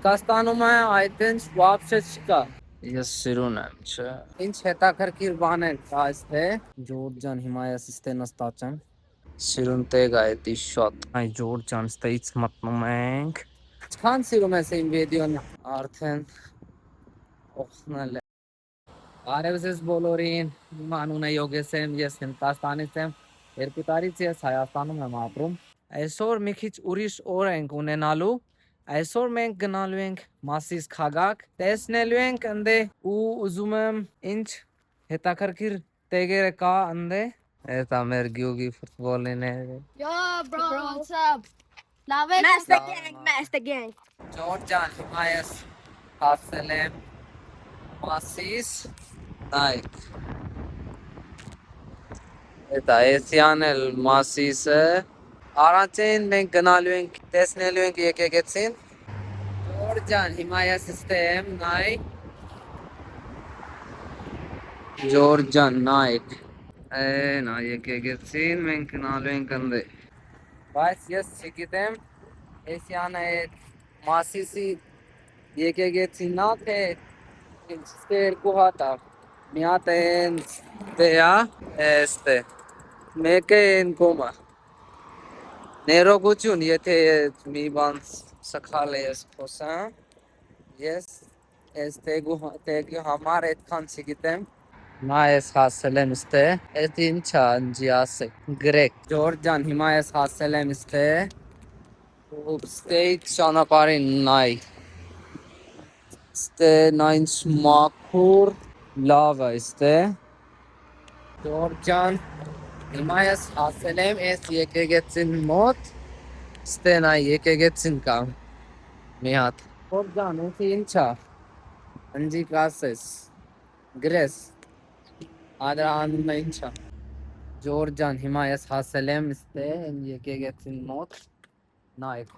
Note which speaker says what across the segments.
Speaker 1: Կաստանում է այդենց վաբշե չկա։
Speaker 2: Ես սիրուն եմ, չէ։
Speaker 1: Ինչ հետաքրքիր բաներ կա այստե։ Ջորջ ջան, հիմա ես ստե նստած եմ։
Speaker 2: Սիրուն տեղ է էդի շատ։ Այ Ջորջ ջան, ստեից մտնում ենք։
Speaker 1: Ինչքան սիրում ես իմ վիդեոն արդեն օգնել է։ Արև ձեզ բոլորին, իմ անունը Յոգես եմ, ես Հնդկաստանից եմ, 2 տարից ես Հայաստանում եմ ապրում։ Այսօր մի քիչ ուրիշ օր ենք ունենալու։ Այսօր մենք գնալու ենք Մասիս քաղաք, տեսնելու ենք ընդ ու ուզում եմ ինչ հետաքրքիր տեղերը կա ընդ։ Էտա մեր գյուղի ֆուտբոլիները։
Speaker 3: Yo, bro, what's up? Love it. Master gang, master gang.
Speaker 1: Ջորջ ջան, հիմա ես հասել եմ Մասիս, նայք։ Էտա էսյան էլ Մասիսը։ Առանցին մենք գնալու ենք, տեսնելու ենք եկեղեցին։ Ջորջ ջան, հիմա ես ստեմ, նայ։ Ջորջ ջան, նայք։ Նա եկեղեցին մենք գնալու ենք ընդ։ Բայց ես չգիտեմ, էսյանը այդ Մասիսի եկեղեցին ա թե ինչ երկու հատ ա։ Մի հատ էնց դեա, էստե։ Մեկը են կոմա։ Ներողություն, եթե մի բան սխալ է ես խոսամ, ես այս տեղի համար այդքան չգիտեմ։ Հիմա ես հասել եմ ստե, այդ ինչա ընջի ասեք, գրեք։ Ջորջ ջան, հիմա ես հասել եմ ստե, ու ստեյք ճանապարհին նայ։ Ստե նայնց մաքուր լավ է ստե։ Ջորջ ջան, հիմա ես հասել եմ այս եկեղեցին մոտ, ստե նայ եկեղեցին կա մի հատ։ Ջորջ ջան, ինքը ինչա, ընջի կասես, գրես, ադրա անունը ինչա։ Ջորջ ջան, հիմա ես հասել եմ ստե եկեղեցին մոտ, նայք,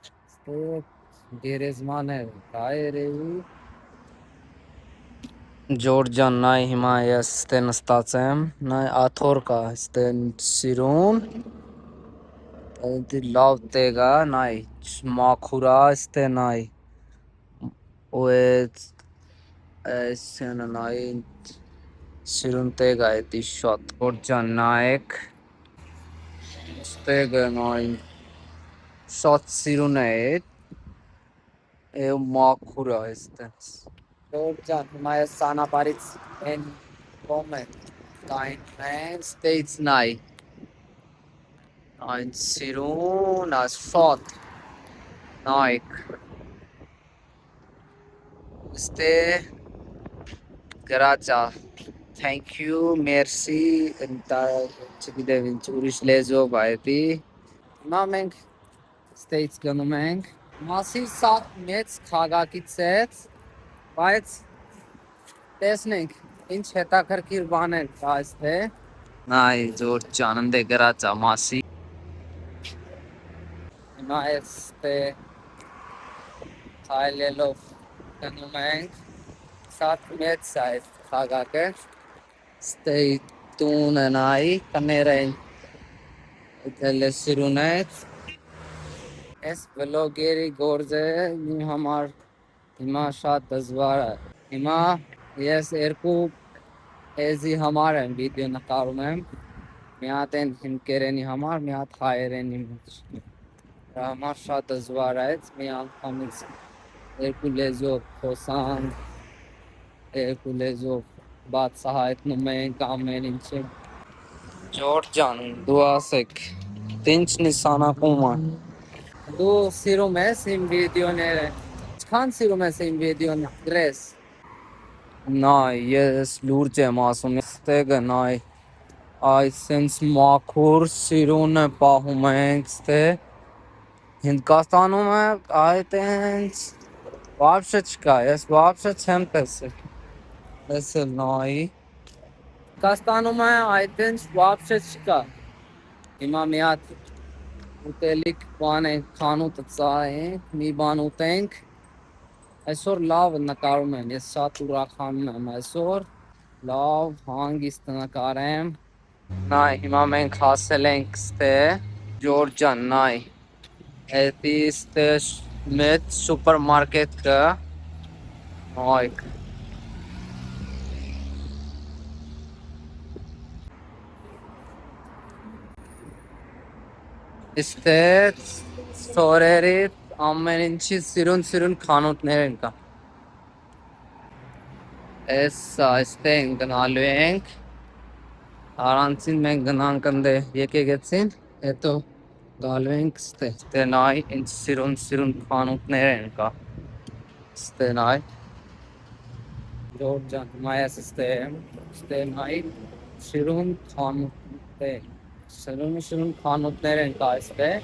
Speaker 1: ստե գերեզման է, կա երևի։ Ջորջ ջան, նայ հիմա ես ստե նստած եմ, նայ աթոռ կա ստե սիրուն, լավ տեղ ա, նայ մաքուր ա ստե նայ, ու էսյանը նայ սիրուն տեղ ա էդի շատ։ Ջորջ ջան, նայեք, ստեղը նայ շատ սիրուն է ու մաքուր ա էստենց։ Ջորջ ջան, հիմա ես ճանապարհից են կողմ եմ կային ստեից նայ։ Այն սիրուն ա շատ, նայք։ Ստե գրածա, thank you, merci, չգիտեմ ինչ ուրիշ լեզվով ա էդի։ Հիմա մենք ստեից գնում ենք։ Մասիս շատ մեծ քաղաքից է, բայց տեսնենք ինչ հետաքրքիր բաներ կա այստե։ Նայ Ջորջ ջան, ընդ գրած ա Մասի։ Հիմա այստե քայլելով գնում ենք։ Շատ մեծ է այդ քաղաքը։ Ստե տունը նայ, կները դել սիրուն է։ Այս վլոգերի գործը իմ համար հիմա շատ դժվար է։ Հիմա ես երկու էզի համար եմ վիդեո նկարում եմ, մի հատ են հնդկերենի համար, մի հատ հայերենի մեջ։ Դրա համար շատ դժվար է, մի անգամից երկու լեզվով խոսանք, երկու լեզվով բացահայտնում ենք ամեն ինչը։ Ջորջ ջան, դու ասեք, ինչն է սանակում ա։ Դու սիրում ես իմ վիդեոները, ինչքան սիրում ես իմ վիդեոն գրես։ Նայ, ես լուրջ եմ ասում, ստեղը նայ, այսենց մաքուր սիրունը պահում ենք ստե, Հնդկաստանում է այդենց վաբշե չկա, ես վաբշե չեմ տեսել, տեսել նայ, Հնդկաստանում է այդենց վաբշե չկա, հիմա մի հատ ուտելիք բան ենք, խանութը ծայենք, մի բան ուտենք, այսօր լավ նկարում եմ, ես շատ ուրախանում եմ այսօր, լավ հանգիստ նկարեմ։ Նայ, հիմա մենք հասել ենք ստե, Ջորջ ջան, նայ, էդի ստե մեծ սուպերմարկետ կա։ Այք Իստեղ սորերի ամեն ինչի սիրուն խանութներ են կա։ Այստեղ ենք գնալու ենք։ Առանցին մենք գնանք ընդ եկեղեցին, հետո գալու ենք ստեղ։ Ստեղ նայ ինչ սիրուն խանութներ են կա։ Ստեղ նայ Georgian Maya system, nai Shirun Khanute. Shirun Khanutner and Kaiste,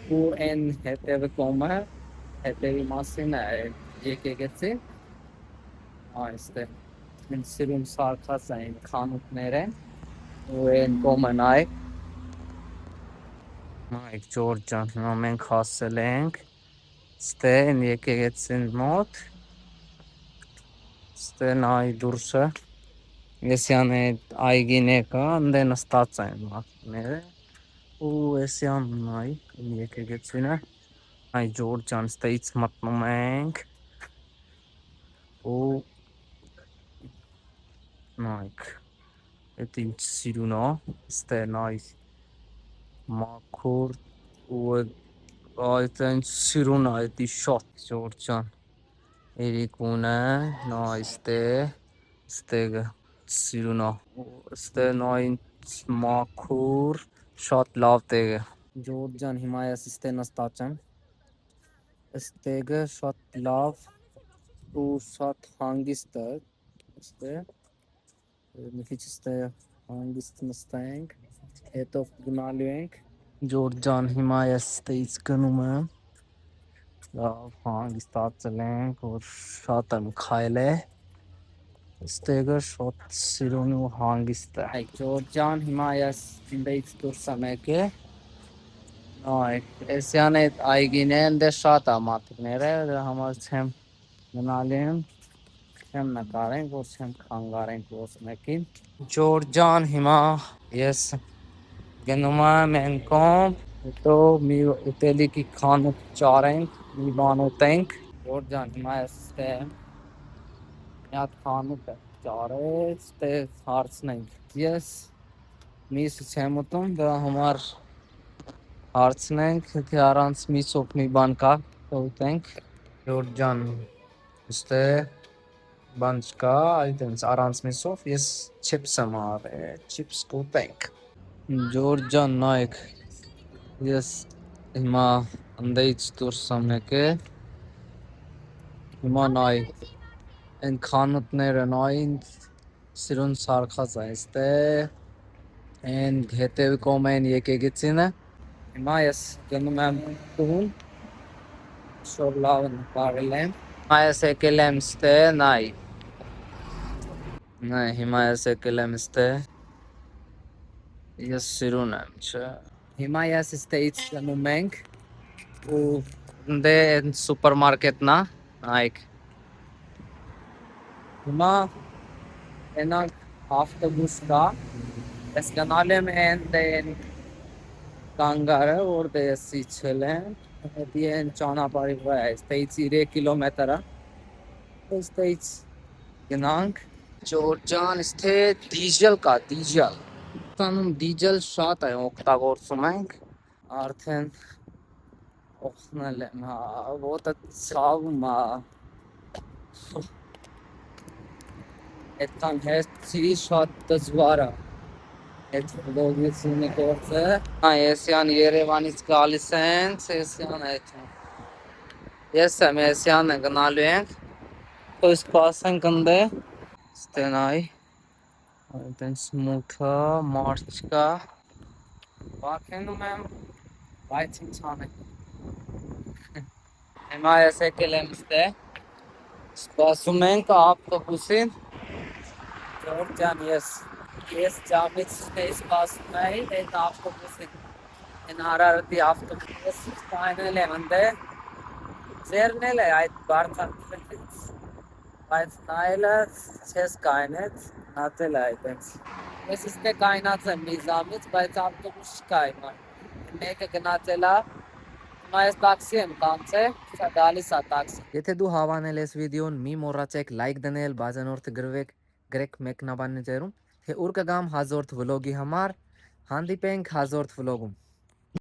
Speaker 1: who in Hetevi Koma, Hetevi Masina, JK gets in. Aiste. In Shirun Sarkasa in Khanutnere, who in Koma Nai.
Speaker 2: Mike Georgian նոմեն հասել ենք ստեն եկեղեցին մոտ ստեն այ դուրսը Էսյան այդ այգին եկա ընդ նստած են մարդները ու էսյան այ եկեղեցինը այ Georgian ստեից մտնում ենք ու նայք այդ ինչ սիրուն է ստեն այ մաքուր ու այդ այն սիրուն է դա շատ Georgian Երիկունը նայստե ստեգը սիրուն է ստեն այն մաքուր շատ լավ տեղը Georgian հիմա ես ստեն նստած եմ ստեգը շատ լավ ու շատ հանգիստ է ստե մի քիչ ստե հանգիստ նստենք հետո գնալու ենք Georgian հիմա ես ստեից գնում եմ լավ հանգստացել ենք որ շատ եմ քայլել ստեգը շատ սիրուն ու հանգիստ է
Speaker 1: Like Georgian Himayas in the Tursameke. No, Esianet Aiginen de Shata Matnere, the Hamas Hem Manalian, Hem Nakaren, was Hem Kangaren was making.
Speaker 2: Georgian հիմա ես գնում եմ ենքոմ հետո մի ուտելիքի խանութ ճարենք մի բան ուտենք
Speaker 1: Georgian Himayas stem. Yat Khanut Chare, stay Hartsnake. Yes, Miss Chamutum, the Humar
Speaker 2: հարցնենք թե առանց միսով մի բան կա ուտենք Georgian ստե բան չկա այդպես առանց միսով ես chips եմ արել chips կուտենք Georgian նայեք ես հիմա ընդից դուրս եմ եկել հիմա նայ այն խանութները նային սիրուն սարքած է այստե այն հետևի կողմեն եկեղեցինը
Speaker 1: հիմա ես գնում եմ տուն շոր լավ նկարել եմ
Speaker 2: Այս եկել եմ ստե նայ նայ հիմա ես եկել եմ ստե ես սիրուն եմ չէ
Speaker 1: հիմա ես ստեից գնում ենք
Speaker 2: ու դե սուպերմարկետնա նայք
Speaker 1: հիմա ենանք ավտոբուս կա ես գնալ եմ են կանգարը որտեղ ես իջել եմ հետի են ճանապարհի վրա է ստեից 3 կիլոմետր է ստեից գնանք
Speaker 2: Georgian ստե դիզել կա դիզել տանում դիզել շատ է օգտագործում ենք
Speaker 1: արդեն օգնել եմ հա ոտը ցավում է այդքան հեսցի շատ դժվար է այդ վլոգությունը գործը
Speaker 2: Էսյան Երևանից գալիս են էսյան այդ ես եմ էսյանը գնալու ենք ու սպասենք ընդ ստենայ այդպես մութա մարդ կա
Speaker 1: վախենում եմ բայց ինչ անեմ
Speaker 2: հիմա ես եկել եմ ստե սպասում ենք ավտոբուսին
Speaker 1: Georgian ես ճամից սպասում էի այդ ավտոբուսին են Արարատի ավտոբուս կայնել եմ ընդ ձեռնել է այդ բարձրացից բայց նայելը չես կայնեց նատել է այդպես ես իստե կայնած եմ մի զամից բայց ավտոբուս չկա հիմա մեկը գնացել է Հիմա ես տաքսի եմ կանցե, սա գալիս է տաքսի։
Speaker 2: Եթե դու հավանել ես վիդեոն, մի մոռացեք լայք դնել, բաժանորդը գրեք մեկնաբաններում, թե ուր կգամ հազորդ վլոգի համար, հանդիպենք հազորդ վլոգում։